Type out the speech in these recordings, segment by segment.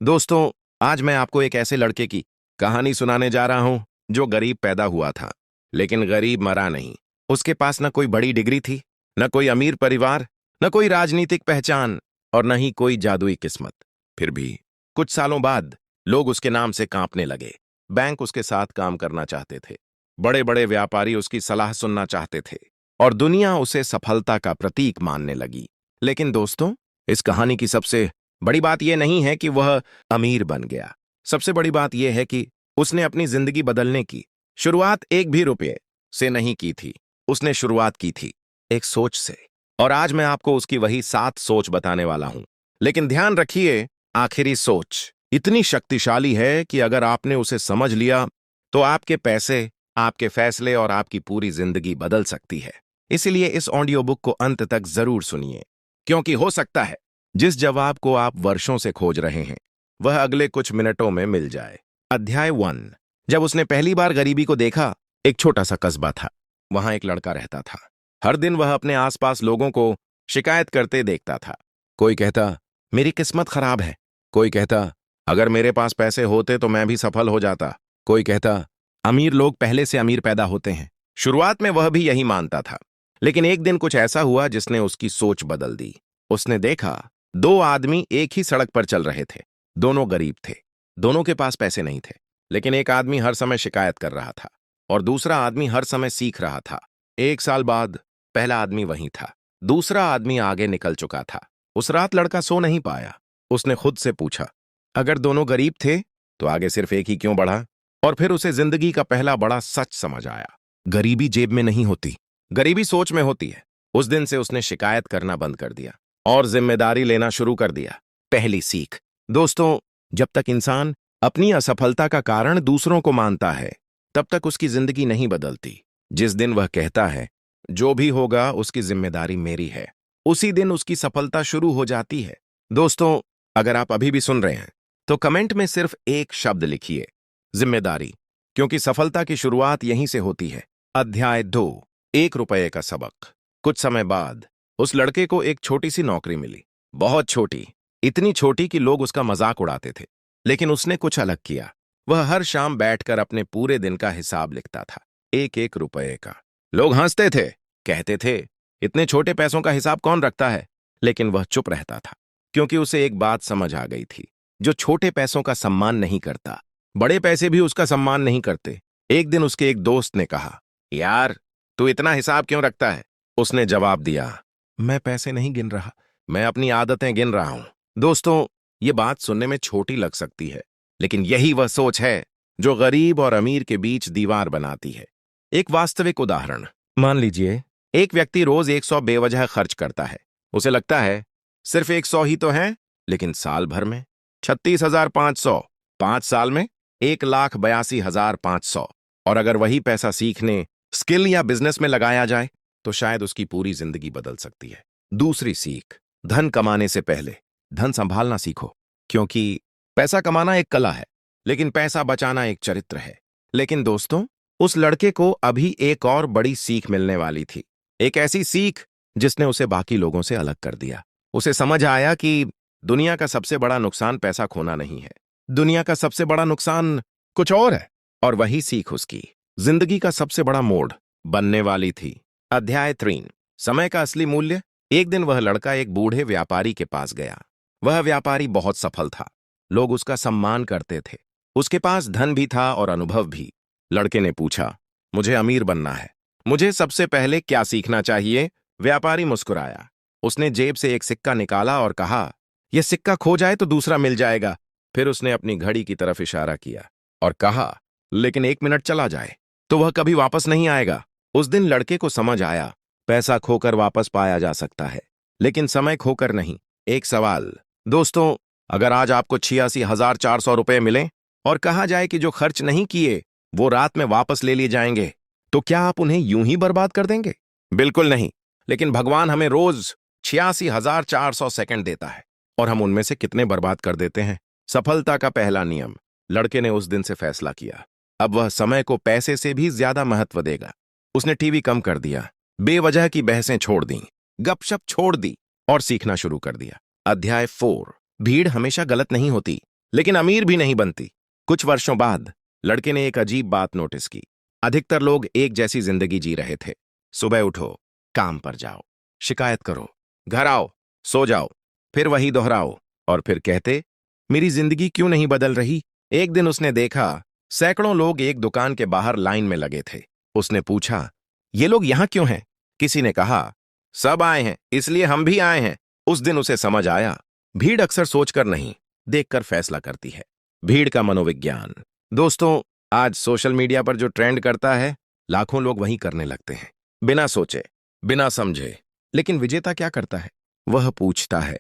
दोस्तों, आज मैं आपको एक ऐसे लड़के की कहानी सुनाने जा रहा हूं जो गरीब पैदा हुआ था, लेकिन गरीब मरा नहीं। उसके पास न कोई बड़ी डिग्री थी, न कोई अमीर परिवार, न कोई राजनीतिक पहचान और न ही कोई जादुई किस्मत। फिर भी कुछ सालों बाद लोग उसके नाम से कांपने लगे। बैंक उसके साथ काम करना चाहते थे, बड़े बड़े व्यापारी उसकी सलाह सुनना चाहते थे और दुनिया उसे सफलता का प्रतीक मानने लगी। लेकिन दोस्तों, इस कहानी की सबसे बड़ी बात यह नहीं है कि वह अमीर बन गया। सबसे बड़ी बात यह है कि उसने अपनी जिंदगी बदलने की शुरुआत एक भी रुपये से नहीं की थी। उसने शुरुआत की थी एक सोच से। और आज मैं आपको उसकी वही 7 सोच बताने वाला हूं। लेकिन ध्यान रखिए, आखिरी सोच इतनी शक्तिशाली है कि अगर आपने उसे समझ लिया तो आपके पैसे, आपके फैसले और आपकी पूरी जिंदगी बदल सकती है। इसीलिए इस ऑडियो बुक को अंत तक जरूर सुनिए, क्योंकि हो सकता है जिस जवाब को आप वर्षों से खोज रहे हैं वह अगले कुछ मिनटों में मिल जाए। अध्याय 1। जब उसने पहली बार गरीबी को देखा, एक छोटा सा कस्बा था। वहां एक लड़का रहता था। हर दिन वह अपने आसपास लोगों को शिकायत करते देखता था। कोई कहता, मेरी किस्मत खराब है। कोई कहता, अगर मेरे पास पैसे होते तो मैं भी सफल हो जाता। कोई कहता, अमीर लोग पहले से अमीर पैदा होते हैं। शुरुआत में वह भी यही मानता था, लेकिन एक दिन कुछ ऐसा हुआ जिसने उसकी सोच बदल दी। उसने देखा 2 आदमी एक ही सड़क पर चल रहे थे। दोनों गरीब थे, दोनों के पास पैसे नहीं थे, लेकिन एक आदमी हर समय शिकायत कर रहा था और दूसरा आदमी हर समय सीख रहा था। 1 साल बाद पहला आदमी वहीं था, दूसरा आदमी आगे निकल चुका था। उस रात लड़का सो नहीं पाया। उसने खुद से पूछा, अगर दोनों गरीब थे तो आगे सिर्फ एक ही क्यों बढ़ा? और फिर उसे जिंदगी का पहला बड़ा सच समझ आया। गरीबी जेब में नहीं होती, गरीबी सोच में होती है। उस दिन से उसने शिकायत करना बंद कर दिया और जिम्मेदारी लेना शुरू कर दिया। पहली सीख। दोस्तों, जब तक इंसान अपनी असफलता का कारण दूसरों को मानता है, तब तक उसकी जिंदगी नहीं बदलती। जिस दिन वह कहता है, जो भी होगा उसकी जिम्मेदारी मेरी है, उसी दिन उसकी सफलता शुरू हो जाती है। दोस्तों, अगर आप अभी भी सुन रहे हैं तो कमेंट में सिर्फ एक शब्द लिखिए, जिम्मेदारी, क्योंकि सफलता की शुरुआत यहीं से होती है। अध्याय 2। 1 रुपये का सबक। कुछ समय बाद उस लड़के को एक छोटी सी नौकरी मिली। बहुत छोटी, इतनी छोटी कि लोग उसका मजाक उड़ाते थे। लेकिन उसने कुछ अलग किया। वह हर शाम बैठकर अपने पूरे दिन का हिसाब लिखता था, 1-1 रुपये का। लोग हंसते थे, कहते थे, इतने छोटे पैसों का हिसाब कौन रखता है? लेकिन वह चुप रहता था, क्योंकि उसे एक बात समझ आ गई थी, जो छोटे पैसों का सम्मान नहीं करता, बड़े पैसे भी उसका सम्मान नहीं करते। एक दिन उसके एक दोस्त ने कहा, यार, तू इतना हिसाब क्यों रखता है? उसने जवाब दिया, मैं पैसे नहीं गिन रहा, मैं अपनी आदतें गिन रहा हूं। दोस्तों, ये बात सुनने में छोटी लग सकती है, लेकिन यही वह सोच है जो गरीब और अमीर के बीच दीवार बनाती है। एक वास्तविक उदाहरण। मान लीजिए एक व्यक्ति रोज 100 बेवजह खर्च करता है। उसे लगता है सिर्फ 100 ही तो है, लेकिन साल भर में 36,500, 5 साल में 1,82,500। और अगर वही पैसा सीखने, स्किल या बिजनेस में लगाया जाए तो शायद उसकी पूरी जिंदगी बदल सकती है। दूसरी सीख। धन कमाने से पहले धन संभालना सीखो, क्योंकि पैसा कमाना एक कला है, लेकिन पैसा बचाना एक चरित्र है। लेकिन दोस्तों, उस लड़के को अभी एक और बड़ी सीख मिलने वाली थी। एक ऐसी सीख जिसने उसे बाकी लोगों से अलग कर दिया। उसे समझ आया कि दुनिया का सबसे बड़ा नुकसान पैसा खोना नहीं है, दुनिया का सबसे बड़ा नुकसान कुछ और है। और वही सीख उसकी जिंदगी का सबसे बड़ा मोड़ बनने वाली थी। अध्याय 3। समय का असली मूल्य। एक दिन वह लड़का एक बूढ़े व्यापारी के पास गया। वह व्यापारी बहुत सफल था, लोग उसका सम्मान करते थे, उसके पास धन भी था और अनुभव भी। लड़के ने पूछा, मुझे अमीर बनना है, मुझे सबसे पहले क्या सीखना चाहिए? व्यापारी मुस्कुराया। उसने जेब से एक सिक्का निकाला और कहा, यह सिक्का खो जाए तो दूसरा मिल जाएगा। फिर उसने अपनी घड़ी की तरफ इशारा किया और कहा, लेकिन 1 मिनट चला जाए तो वह कभी वापस नहीं आएगा। उस दिन लड़के को समझ आया, पैसा खोकर वापस पाया जा सकता है, लेकिन समय खोकर नहीं। एक सवाल। दोस्तों, अगर आज आपको 86,400 रुपये मिले और कहा जाए कि जो खर्च नहीं किए वो रात में वापस ले लिए जाएंगे, तो क्या आप उन्हें यूं ही बर्बाद कर देंगे? बिल्कुल नहीं। लेकिन भगवान हमें रोज 86,400 सेकंड देता है, और हम उनमें से कितने बर्बाद कर देते हैं? सफलता का पहला नियम। लड़के ने उस दिन से फैसला किया, अब वह समय को पैसे से भी ज्यादा महत्व देगा। उसने टीवी कम कर दिया, बेवजह की बहसें छोड़ दी, गपशप छोड़ दी और सीखना शुरू कर दिया। अध्याय 4। भीड़ हमेशा गलत नहीं होती, लेकिन अमीर भी नहीं बनती। कुछ वर्षों बाद लड़के ने एक अजीब बात नोटिस की। अधिकतर लोग एक जैसी जिंदगी जी रहे थे। सुबह उठो, काम पर जाओ, शिकायत करो, घर आओ, सो जाओ, फिर वही दोहराओ, और फिर कहते, मेरी जिंदगी क्यों नहीं बदल रही। एक दिन उसने देखा सैकड़ों लोग एक दुकान के बाहर लाइन में लगे थे। उसने पूछा, ये लोग यहां क्यों हैं? किसी ने कहा, सब आए हैं इसलिए हम भी आए हैं। उस दिन उसे समझ आया, भीड़ अक्सर सोचकर नहीं, देखकर फैसला करती है। भीड़ का मनोविज्ञान। दोस्तों, आज सोशल मीडिया पर जो ट्रेंड करता है, लाखों लोग वही करने लगते हैं, बिना सोचे, बिना समझे। लेकिन विजेता क्या करता है? वह पूछता है,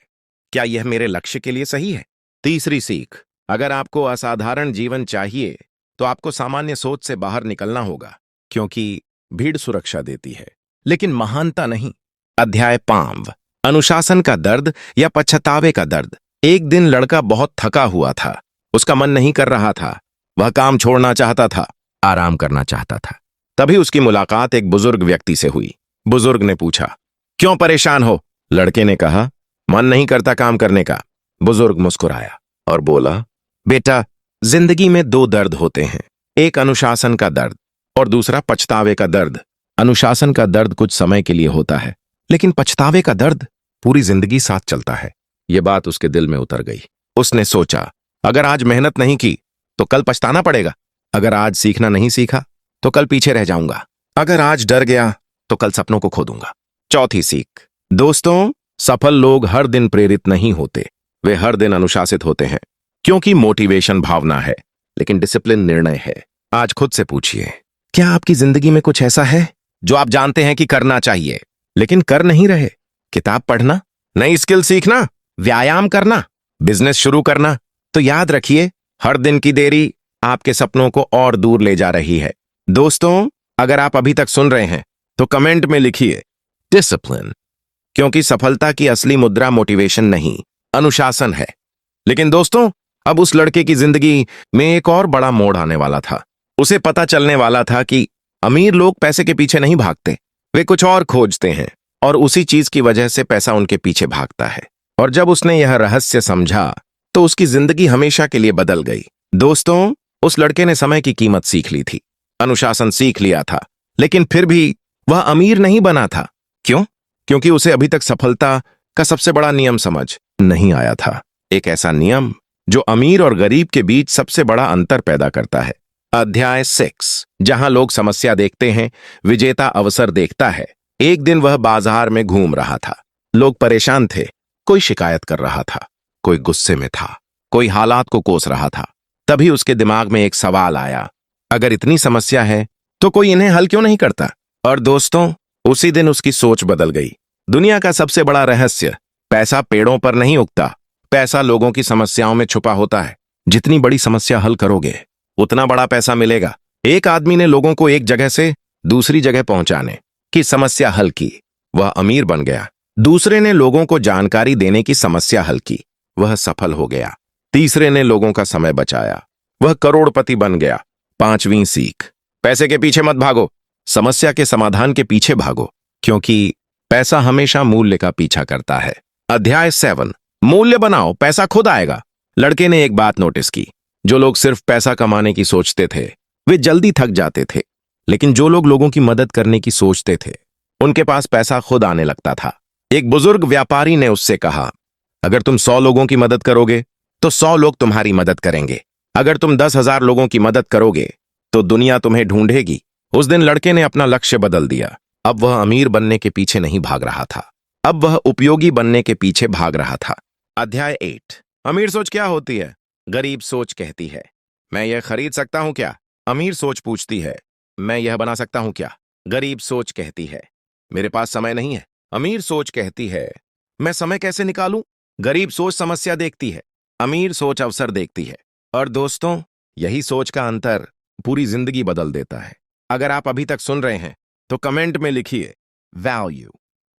क्या यह मेरे लक्ष्य के लिए सही है? तीसरी सीख, अगर आपको असाधारण जीवन चाहिए तो आपको सामान्य सोच से बाहर निकलना होगा, क्योंकि भीड़ सुरक्षा देती है लेकिन महानता नहीं। अध्याय 5, अनुशासन का दर्द या पछतावे का दर्द। एक दिन लड़का बहुत थका हुआ था। उसका मन नहीं कर रहा था। वह काम छोड़ना चाहता था, आराम करना चाहता था। तभी उसकी मुलाकात एक बुजुर्ग व्यक्ति से हुई। बुजुर्ग ने पूछा, क्यों परेशान हो? लड़के ने कहा, मन नहीं करता काम करने का। बुजुर्ग मुस्कुराया और बोला, बेटा, जिंदगी में दो दर्द होते हैं, एक अनुशासन का दर्द और दूसरा पछतावे का दर्द। अनुशासन का दर्द कुछ समय के लिए होता है, लेकिन पछतावे का दर्द पूरी जिंदगी साथ चलता है। यह बात उसके दिल में उतर गई। उसने सोचा, अगर आज मेहनत नहीं की तो कल पछताना पड़ेगा। अगर आज सीखना नहीं सीखा तो कल पीछे रह जाऊंगा। अगर आज डर गया तो कल सपनों को खो दूंगा। चौथी सीख। दोस्तों, सफल लोग हर दिन प्रेरित नहीं होते, वे हर दिन अनुशासित होते हैं। क्योंकि मोटिवेशन भावना है, लेकिन डिसिप्लिन निर्णय है। आज खुद से पूछिए, क्या आपकी जिंदगी में कुछ ऐसा है जो आप जानते हैं कि करना चाहिए लेकिन कर नहीं रहे? किताब पढ़ना, नई स्किल सीखना, व्यायाम करना, बिजनेस शुरू करना। तो याद रखिए, हर दिन की देरी आपके सपनों को और दूर ले जा रही है। दोस्तों, अगर आप अभी तक सुन रहे हैं तो कमेंट में लिखिए डिसिप्लिन, क्योंकि सफलता की असली मुद्रा मोटिवेशन नहीं, अनुशासन है। लेकिन दोस्तों, अब उस लड़के की जिंदगी में एक और बड़ा मोड़ आने वाला था। उसे पता चलने वाला था कि अमीर लोग पैसे के पीछे नहीं भागते, वे कुछ और खोजते हैं, और उसी चीज की वजह से पैसा उनके पीछे भागता है। और जब उसने यह रहस्य समझा तो उसकी जिंदगी हमेशा के लिए बदल गई। दोस्तों, उस लड़के ने समय की कीमत सीख ली थी, अनुशासन सीख लिया था, लेकिन फिर भी वह अमीर नहीं बना था। क्यों? क्योंकि उसे अभी तक सफलता का सबसे बड़ा नियम समझ नहीं आया था। एक ऐसा नियम जो अमीर और गरीब के बीच सबसे बड़ा अंतर पैदा करता है। अध्याय 6, जहां लोग समस्या देखते हैं, विजेता अवसर देखता है। एक दिन वह बाजार में घूम रहा था। लोग परेशान थे, कोई शिकायत कर रहा था, कोई गुस्से में था, कोई हालात को कोस रहा था। तभी उसके दिमाग में एक सवाल आया, अगर इतनी समस्या है तो कोई इन्हें हल क्यों नहीं करता? और दोस्तों, उसी दिन उसकी सोच बदल गई। दुनिया का सबसे बड़ा रहस्य, पैसा पेड़ों पर नहीं उगता, पैसा लोगों की समस्याओं में छुपा होता है। जितनी बड़ी समस्या हल करोगे उतना बड़ा पैसा मिलेगा। एक आदमी ने लोगों को एक जगह से दूसरी जगह पहुंचाने की समस्या हल की, वह अमीर बन गया। दूसरे ने लोगों को जानकारी देने की समस्या हल की, वह सफल हो गया। तीसरे ने लोगों का समय बचाया, वह करोड़पति बन गया। पांचवीं सीख, पैसे के पीछे मत भागो, समस्या के समाधान के पीछे भागो, क्योंकि पैसा हमेशा मूल्य का पीछा करता है। अध्याय 7, मूल्य बनाओ, पैसा खुद आएगा। लड़के ने एक बात नोटिस की, जो लोग सिर्फ पैसा कमाने की सोचते थे वे जल्दी थक जाते थे, लेकिन जो लोग लोगों की मदद करने की सोचते थे उनके पास पैसा खुद आने लगता था। एक बुजुर्ग व्यापारी ने उससे कहा, अगर तुम 100 लोगों की मदद करोगे तो 100 लोग तुम्हारी मदद करेंगे। अगर तुम 10,000 लोगों की मदद करोगे तो दुनिया तुम्हें ढूंढेगी। उस दिन लड़के ने अपना लक्ष्य बदल दिया। अब वह अमीर बनने के पीछे नहीं भाग रहा था, अब वह उपयोगी बनने के पीछे भाग रहा था। अध्याय 8, अमीर सोच क्या होती है? गरीब सोच कहती है, मैं यह खरीद सकता हूं क्या? अमीर सोच पूछती है, मैं यह बना सकता हूं क्या? गरीब सोच कहती है, मेरे पास समय नहीं है। अमीर सोच कहती है, मैं समय कैसे निकालूं? गरीब सोच समस्या देखती है, अमीर सोच अवसर देखती है। और दोस्तों, यही सोच का अंतर पूरी जिंदगी बदल देता है। अगर आप अभी तक सुन रहे हैं तो कमेंट में लिखिए वैल्यू,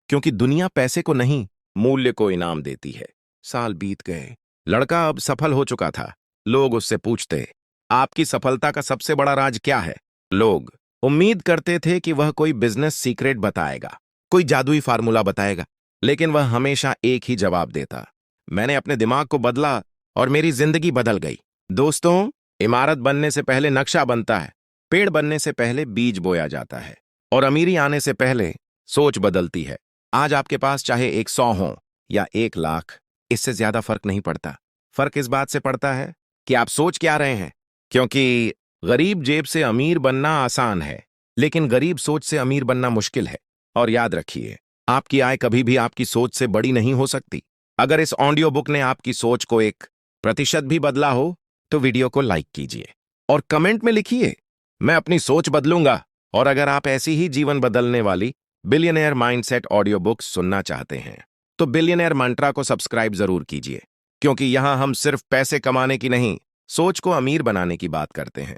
क्योंकि दुनिया पैसे को नहीं, मूल्य को इनाम देती है। साल बीत गए, लड़का अब सफल हो चुका था। लोग उससे पूछते, आपकी सफलता का सबसे बड़ा राज क्या है? लोग उम्मीद करते थे कि वह कोई बिजनेस सीक्रेट बताएगा, कोई जादुई फार्मूला बताएगा, लेकिन वह हमेशा एक ही जवाब देता, मैंने अपने दिमाग को बदला और मेरी जिंदगी बदल गई। दोस्तों, इमारत बनने से पहले नक्शा बनता है, पेड़ बनने से पहले बीज बोया जाता है और अमीरी आने से पहले सोच बदलती है। आज आपके पास चाहे 100 हो या 1 लाख, इससे ज्यादा फर्क नहीं पड़ता। फर्क इस बात से पड़ता है कि आप सोच क्या रहे हैं। क्योंकि गरीब जेब से अमीर बनना आसान है, लेकिन गरीब सोच से अमीर बनना मुश्किल है। और याद रखिए, आपकी आय कभी भी आपकी सोच से बड़ी नहीं हो सकती। अगर इस ऑडियो बुक ने आपकी सोच को 1% भी बदला हो तो वीडियो को लाइक कीजिए और कमेंट में लिखिए, मैं अपनी सोच बदलूंगा। और अगर आप ऐसी ही जीवन बदलने वाली बिलियनेयर माइंडसेट ऑडियो बुक सुनना चाहते हैं तो बिलियनेयर मंत्रा को सब्सक्राइब जरूर कीजिए, क्योंकि यहां हम सिर्फ पैसे कमाने की नहीं, सोच को अमीर बनाने की बात करते हैं।